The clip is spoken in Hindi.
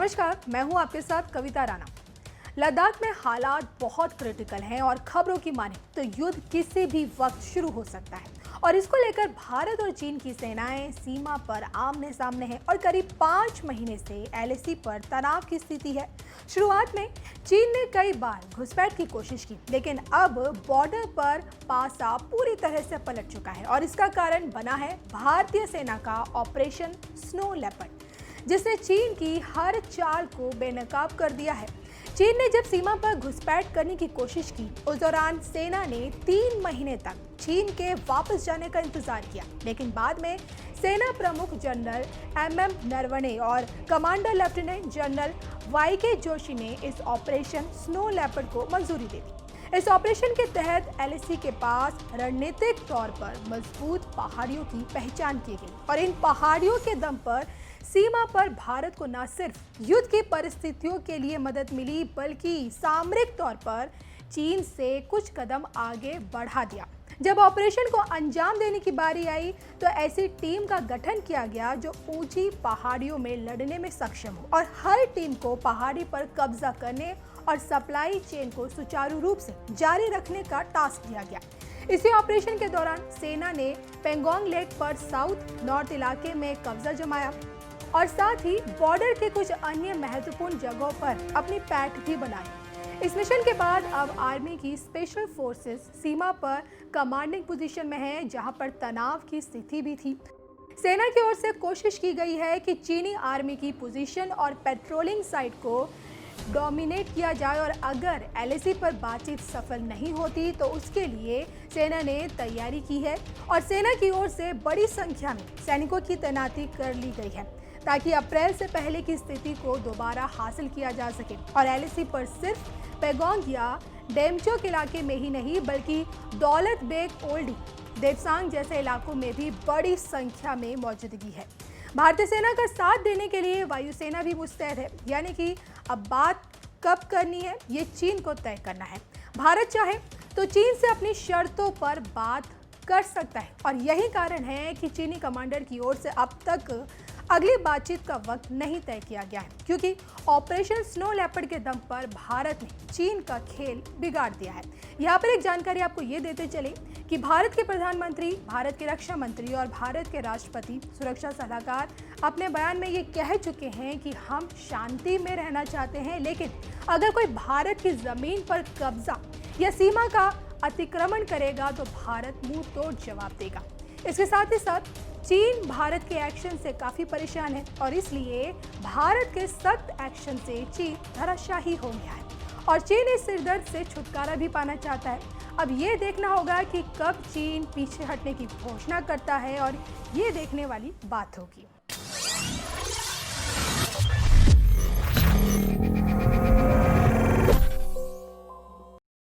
नमस्कार, मैं हूं आपके साथ कविता राणा। लद्दाख में हालात बहुत क्रिटिकल हैं और खबरों की माने तो युद्ध किसी भी वक्त शुरू हो सकता है और इसको लेकर भारत और चीन की सेनाएं सीमा पर आमने सामने हैं और करीब 5 महीने से एलएसी पर तनाव की स्थिति है। शुरुआत में चीन ने कई बार घुसपैठ की कोशिश की, लेकिन अब बॉर्डर पर पासा पूरी तरह से पलट चुका है और इसका कारण बना है भारतीय सेना का ऑपरेशन स्नो लेपर्ड, जिसने चीन की हर चाल को बेनकाब कर दिया है। चीन ने जब सीमा पर घुसपैठ करने की कोशिश की, उस दौरान सेना ने 3 महीने तक चीन के वापस जाने का इंतजार किया, लेकिन बाद में सेना प्रमुख जनरल एमएम नरवणे और कमांडर लेफ्टिनेंट जनरल वाईके जोशी ने इस ऑपरेशन स्नो लेपर्ड को मंजूरी दे दी। इस ऑपरेशन के तहत एलएसी के पास रणनीतिक तौर पर मजबूत पहाड़ियों की पहचान की गई और इन पहाड़ियों के दम पर सीमा पर भारत को न सिर्फ युद्ध की परिस्थितियों के लिए मदद मिली, बल्कि सामरिक तौर पर चीन से कुछ कदम आगे बढ़ा दिया। जब ऑपरेशन को अंजाम देने की बारी आई तो ऐसी टीम का गठन किया गया जो ऊंची पहाड़ियों में लड़ने में सक्षम हो और हर टीम को पहाड़ी पर कब्जा करने और सप्लाई चेन को सुचारू रूप से जारी रखने का टास्क दिया गया। इसी ऑपरेशन के दौरान सेना ने पेंगोंग लेक पर साउथ नॉर्थ इलाके में कब्जा जमाया और साथ ही बॉर्डर के कुछ अन्य महत्वपूर्ण जगहों पर अपनी पैठ भी बनाई। इस मिशन के बाद अब आर्मी की स्पेशल फोर्सेस सीमा पर कमांडिंग पोजीशन में है, जहां पर तनाव की स्थिति भी थी। सेना की ओर से कोशिश की गई है कि चीनी आर्मी की पोजीशन और पेट्रोलिंग साइट को डोमिनेट किया जाए और अगर एलएसी पर बातचीत सफल नहीं होती तो उसके लिए सेना ने तैयारी की है और सेना की ओर से बड़ी संख्या में सैनिकों की तैनाती कर ली गई है ताकि अप्रैल से पहले की स्थिति को दोबारा हासिल किया जा सके और एलएसी पर सिर्फ पेगोंग या डेमचोक इलाके में ही नहीं बल्कि दौलत बेग ओल्डी, देवसांग जैसे इलाकों में भी बड़ी संख्या में मौजूदगी है। भारतीय सेना का साथ देने के लिए वायुसेना भी मुस्तैद है, यानी कि अब बात कब करनी है ये चीन को तय करना है। भारत चाहे तो चीन से अपनी शर्तों पर बात कर सकता है और यही कारण है कि चीनी कमांडर की ओर से अब तक अगली बातचीत का वक्त नहीं तय किया गया है, क्योंकि ऑपरेशन स्नो लेपर्ड के दम पर भारत ने चीन का खेल बिगाड़ दिया है। यहाँ पर एक जानकारी आपको ये देते चले कि भारत के प्रधानमंत्री, भारत के रक्षा मंत्री और भारत के राष्ट्रपति सुरक्षा सलाहकार अपने बयान में ये कह चुके हैं कि हम शांति में रहना चाहते हैं, लेकिन अगर कोई भारत की जमीन पर कब्जा या सीमा का अतिक्रमण करेगा तो भारत मुंह तोड़ जवाब देगा। इसके साथ ही साथ चीन भारत के एक्शन से काफी परेशान है और इसलिए भारत के सख्त एक्शन से चीन धराशायी हो गया है और चीन इस सिरदर्द से छुटकारा भी पाना चाहता है। अब ये देखना होगा कि कब चीन पीछे हटने की घोषणा करता है और ये देखने वाली बात होगी।